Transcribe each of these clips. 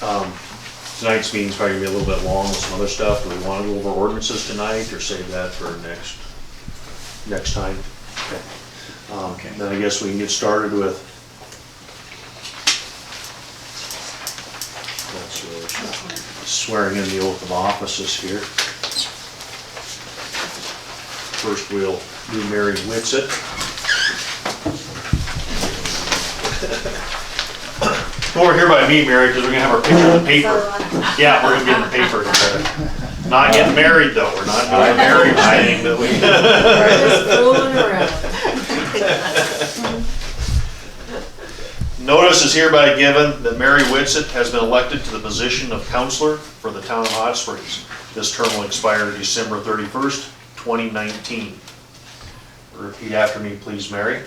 Tonight's meeting's probably gonna be a little bit long with some other stuff. Do we want to go over ordinances tonight or save that for next time? Okay. Then I guess we can get started with. That's really swearing in the oath of offices here. First we'll do Mary Whitsett. Come over here by me, Mary, because we're gonna have our picture in the paper. Yeah, we're gonna get in the paper. Not getting married though. We're not doing a marriage thing that we. We're just fooling around. Notice is hereby given that Mary Whitsett has been elected to the position of counselor for the town of Hot Springs. This term will expire December 31st, 2019. Repeat after me, please, Mary.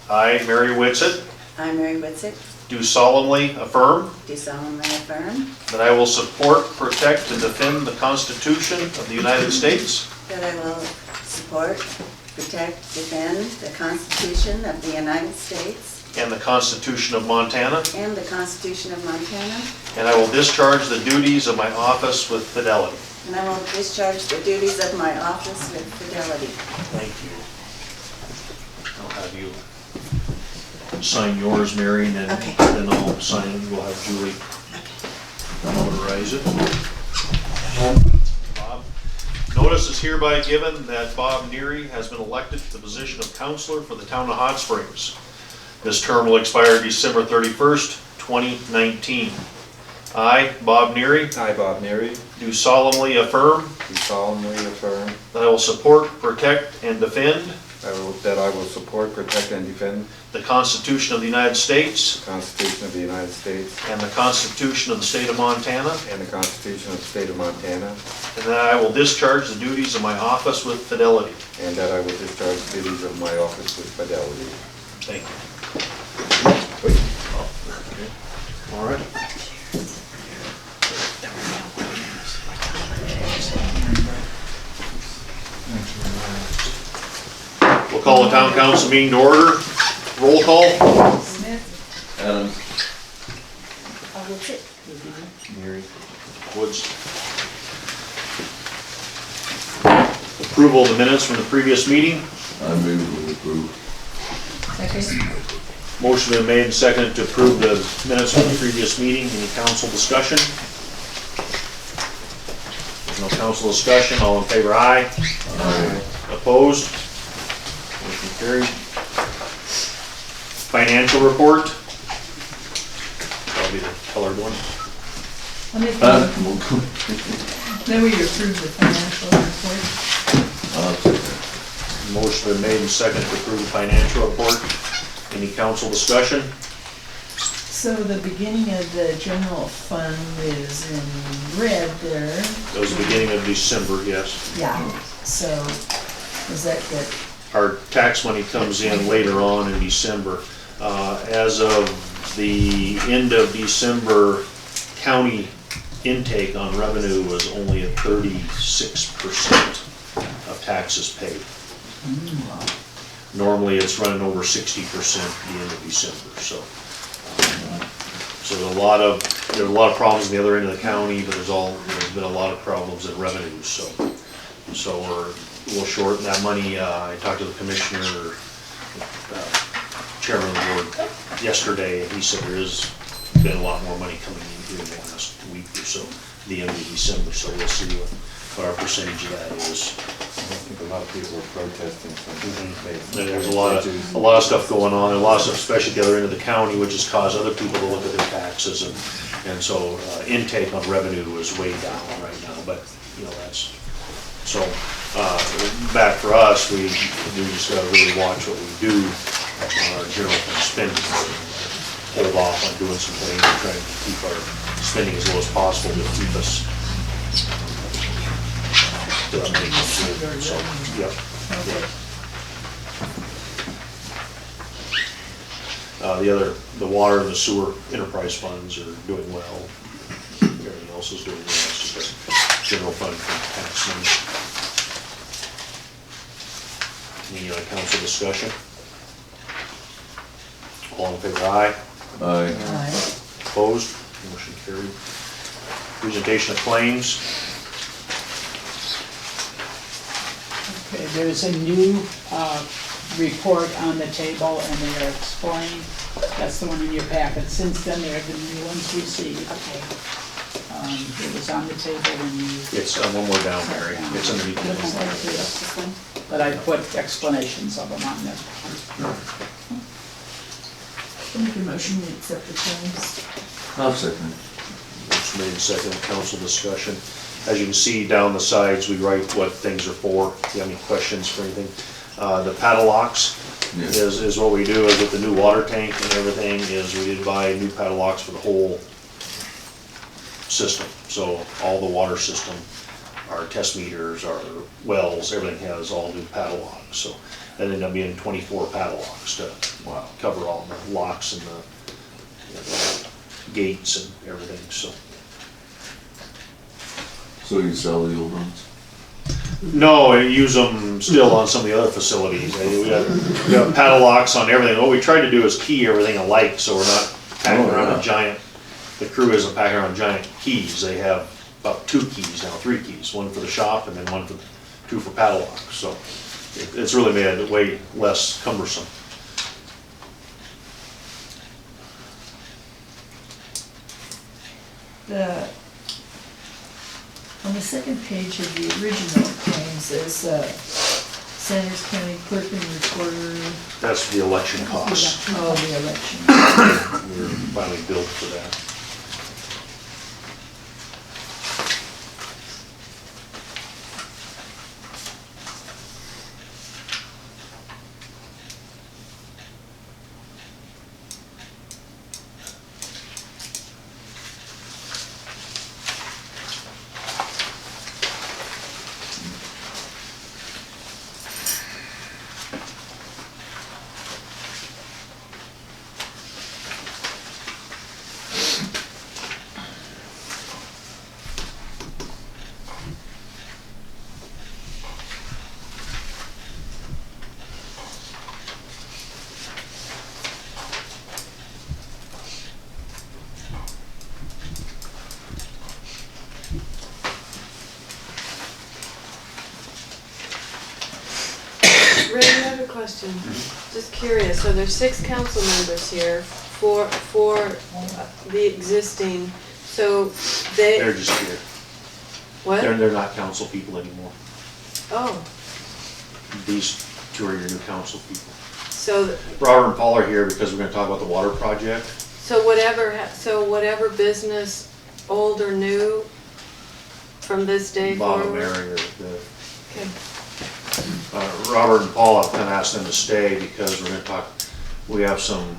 I, Mary Whitsett, I, Mary Whitsett, do solemnly affirm do solemnly affirm that I will support, protect, and defend the Constitution of the United States that I will support, protect, defend the Constitution of the United States and the Constitution of Montana, and the Constitution of Montana, and I will discharge the duties of my office with fidelity. and I will discharge the duties of my office with fidelity. Thank you. I'll have you sign yours, Mary, and Okay. then I'll sign it. We'll have Julie notarize it. Bob. Notice is hereby given that Bob Neary has been elected to the position of counselor for the town of Hot Springs. This term will expire December 31st, 2019. I, Bob Neary, I, Bob Neary, do solemnly affirm do solemnly affirm that I will support, protect, and defend that I will support, protect, and defend the Constitution of the United States the Constitution of the United States and the Constitution of the State of Montana, and the Constitution of the State of Montana, and that I will discharge the duties of my office with fidelity. and that I will discharge the duties of my office with fidelity. Thank you. All right. We'll call the town council meeting to order. Roll call. Smith. Adams. Whitsett. Mary Woods. Approval of the minutes from the previous meeting. I move we approve. Second. Motion been made and seconded to approve the minutes from the previous meeting. Any council discussion? There's no council discussion. All in favor, aye. Aye. Opposed? Motion carried. Financial report. That'll be the colored one. Then we approve the financial report. Motion been made and seconded to approve the financial report. Any council discussion? So the beginning of the general fund is in red there. That was the beginning of December, yes. Yeah, so is that good? Our tax money comes in later on in December. As of the end of December, county intake on revenue was only at 36% of taxes paid. Normally, it's running over 60% at the end of December, so. So there are a lot of problems in the other end of the county, but there's been a lot of problems in revenues, so we're a little short. That money, I talked to the commissioner, chairman of the board yesterday, and he said there has been a lot more money coming in here in the last week or so, the end of December, so we'll see what our percentage of that is. I think a lot of people are protesting something. There's a lot of stuff going on, a lot of stuff, especially at the other end of the county, which has caused other people to look at their taxes, and so intake on revenue is way down right now, but, you know, that's, so, back for us, we just gotta really watch what we do on our general fund spending, hold off on doing some things, and try to keep our spending as low as possible to keep us so, yep. The water and the sewer enterprise funds are doing well. Everything else is doing well. It's just a general fund for tax money. Any council discussion? All in favor, aye. Aye. Aye. Opposed? Motion carried. Presentation of claims. Okay, there's a new report on the table and they are explained. That's the one in your packet. Since then, there have been new ones received. It was on the table when you, It's one more down, Mary. It's underneath the This one? but I put explanations of them on there. Make a motion to accept the claims. I'll second. Motion made second, council discussion. As you can see down the sides, we write what things are for. If you have any questions for anything. The paddle locks Yeah. is what we do is with the new water tank and everything is we did buy new paddle locks for the whole system. So all the water system, our test meters, our wells, everything has all new paddle locks. So that ended up being 24 paddle locks to cover all the locks and the gates and everything, so. So you sell the old ones? No, I use them still on some of the other facilities. We got paddle locks on everything. What we tried to do is key everything alike, so we're not packing around a giant, the crew isn't packing around giant keys. They have about 2 keys now, 3 keys, one for the shop and then two for paddle locks. So it's really made it way less cumbersome. On the second page of the original claims, there's Sanders County Clerk and Recorder. That's the election costs. Oh, the election. We're finally billed for that. Ray, I have a question. Just curious, so there's 6 council members here for the existing, so They're they, just here. what? They're not council people anymore. Oh, These 2 are your new council people. so, Robert and Paul are here because we're gonna talk about the water project. so whatever business, old or new, from this day Bob and forward? Mary are the, Okay. Robert and Paul, I've kinda asked them to stay because we're gonna talk, we have some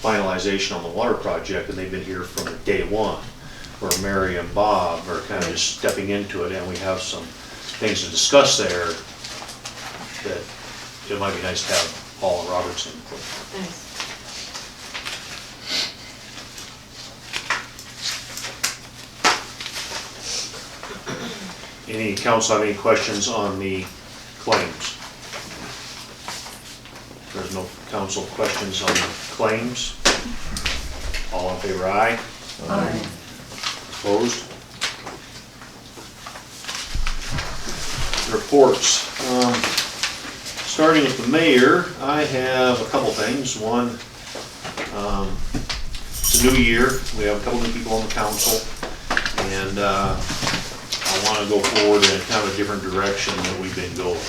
finalization on the water project and they've been here from day one. Where Mary and Bob are kinda just stepping into it and we have some things to discuss there that it might be nice to have Paul and Robert's input. Thanks. Any council have any questions on the claims? There's no council questions on the claims. All in favor, aye. Aye. Opposed? Reports. Starting with the mayor, I have a couple things. One, it's a new year. We have a couple new people on the council. And I want to go forward in kind of a different direction than we've been going.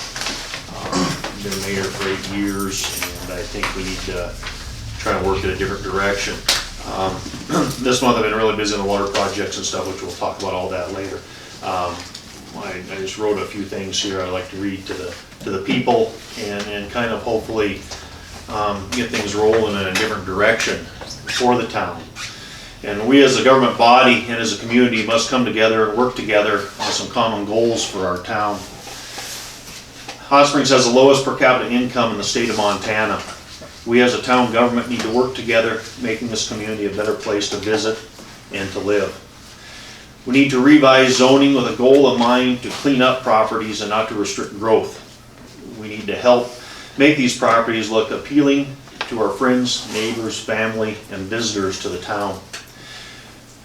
Been mayor for 8 years, and I think we need to try to work in a different direction. This month I've been really busy on the water projects and stuff, which we'll talk about all that later. I just wrote a few things here I'd like to read to the people and kind of hopefully get things rolling in a different direction for the town. And we as a government body and as a community must come together and work together on some common goals for our town. Hot Springs has the lowest per capita income in the state of Montana. We as a town government need to work together, making this community a better place to visit and to live. We need to revise zoning with a goal in mind to clean up properties and not to restrict growth. We need to help make these properties look appealing to our friends, neighbors, family, and visitors to the town.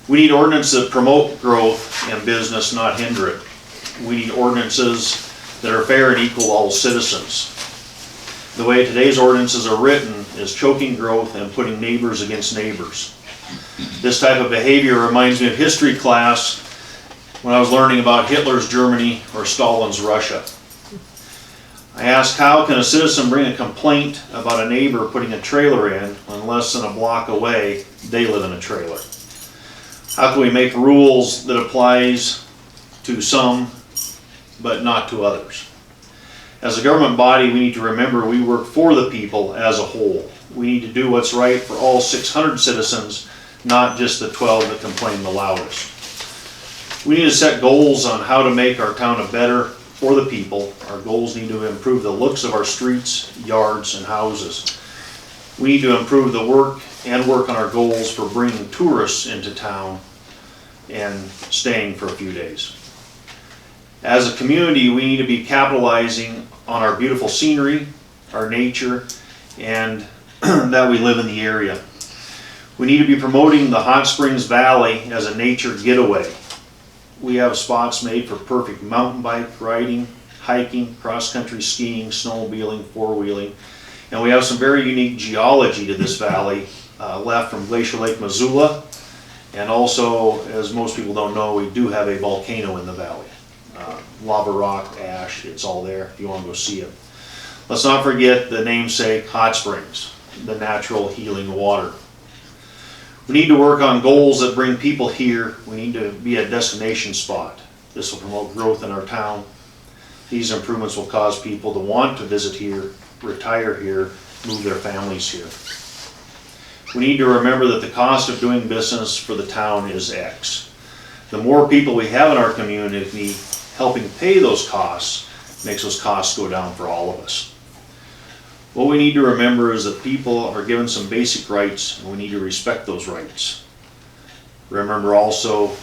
We need ordinances that promote growth and business, not hinder it. We need ordinances that are fair and equal to all citizens. The way today's ordinances are written is choking growth and putting neighbors against neighbors. This type of behavior reminds me of history class when I was learning about Hitler's Germany or Stalin's Russia. I asked, how can a citizen bring a complaint about a neighbor putting a trailer in when less than a block away they live in a trailer? How can we make rules that applies to some but not to others? As a government body, we need to remember we work for the people as a whole. We need to do what's right for all 600 citizens, not just the 12 that complain the loudest. We need to set goals on how to make our town a better for the people. Our goals need to improve the looks of our streets, yards, and houses. We need to improve the work on our goals for bringing tourists into town and staying for a few days. As a community, we need to be capitalizing on our beautiful scenery, our nature, and that we live in the area. We need to be promoting the Hot Springs Valley as a nature getaway. We have spots made for perfect mountain bike riding, hiking, cross-country skiing, snowmobiling, four-wheeling, and we have some very unique geology to this valley left from Glacier Lake, Missoula, and also, as most people don't know, we do have a volcano in the valley. Lava rock, ash, it's all there if you want to go see it. Let's not forget the namesake Hot Springs, the natural healing water. We need to work on goals that bring people here. We need to be a destination spot. This will promote growth in our town. These improvements will cause people to want to visit here, retire here, move their families here. We need to remember that the cost of doing business for the town is X. The more people we have in our community helping pay those costs makes those costs go down for all of us. What we need to remember is that people are given some basic rights and we need to respect those rights. Remember also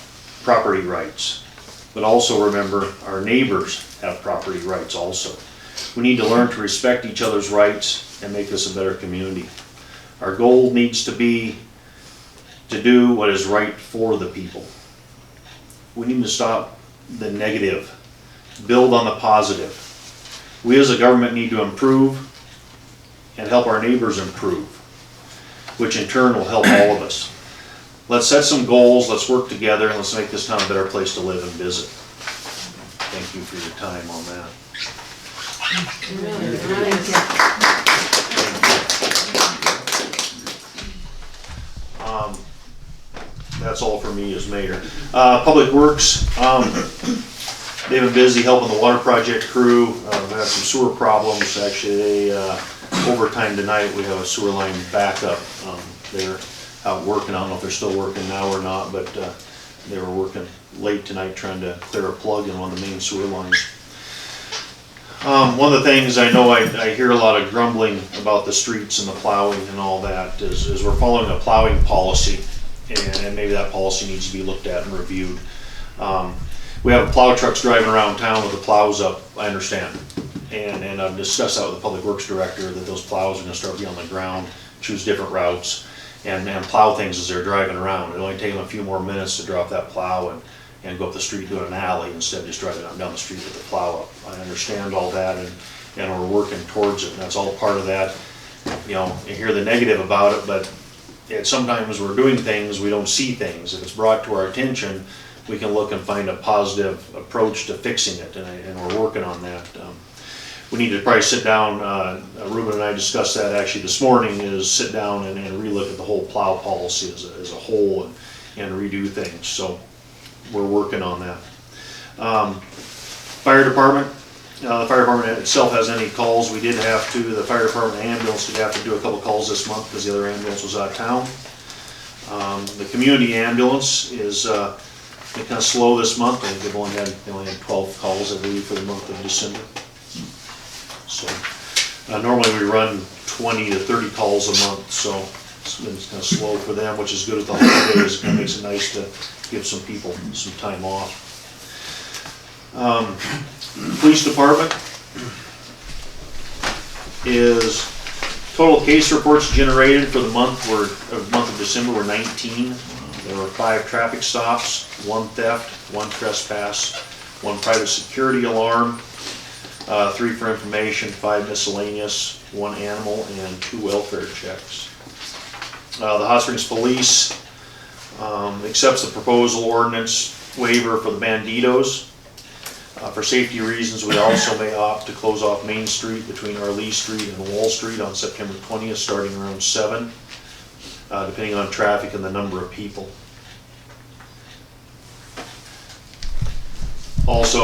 property rights, but also remember our neighbors have property rights also. We need to learn to respect each other's rights and make this a better community. Our goal needs to be to do what is right for the people. We need to stop the negative, build on the positive. We as a government need to improve and help our neighbors improve, which in turn will help all of us. Let's set some goals, let's work together, and let's make this town a better place to live and visit. Thank you for your time on that. Really nice. That's all for me as mayor. Public Works, they've been busy helping the water project crew. We had some sewer problems. Actually, overtime tonight, we have a sewer line backup. They're out working. I don't know if they're still working now or not, but they were working late tonight trying to clear a plug in one of the main sewer lines. One of the things I know I hear a lot of grumbling about the streets and the plowing and all that is we're following a plowing policy, and maybe that policy needs to be looked at and reviewed. We have plow trucks driving around town with the plows up, I understand. And I've discussed that with the Public Works Director, that those plows are gonna start being on the ground, choose different routes, and plow things as they're driving around. It'll only take them a few more minutes to drop that plow and go up the street doing an alley instead of just driving up down the street with the plow up. I understand all that, and we're working towards it, and that's all part of that. You know, you hear the negative about it, but sometimes we're doing things, we don't see things. If it's brought to our attention, we can look and find a positive approach to fixing it, and we're working on that. We need to probably sit down, Ruben and I discussed that actually this morning, is sit down and relook at the whole plow policy as a whole and redo things. So we're working on that. Fire department. The fire department itself has any calls. We did have to, the fire department ambulance did have to do a couple calls this month because the other ambulance was out of town. The community ambulance is kind of slow this month. I think they only had 12 calls, I believe, for the month of December. So normally we run 20 to 30 calls a month, so it's been kind of slow for them, which is good at the holidays. It kind of makes it nice to give some people some time off. Police department is total case reports generated for the month of December were 19. There were 5 traffic stops, 1 theft, 1 trespass, 1 private security alarm, 3 for information, 5 miscellaneous, 1 animal, and 2 welfare checks. The Hot Springs Police accepts the proposal ordinance waiver for the Banditos. For safety reasons, we also may opt to close off Main Street between Arlee Street and Wall Street on September 20th, starting around 7, depending on traffic and the number of people. Also,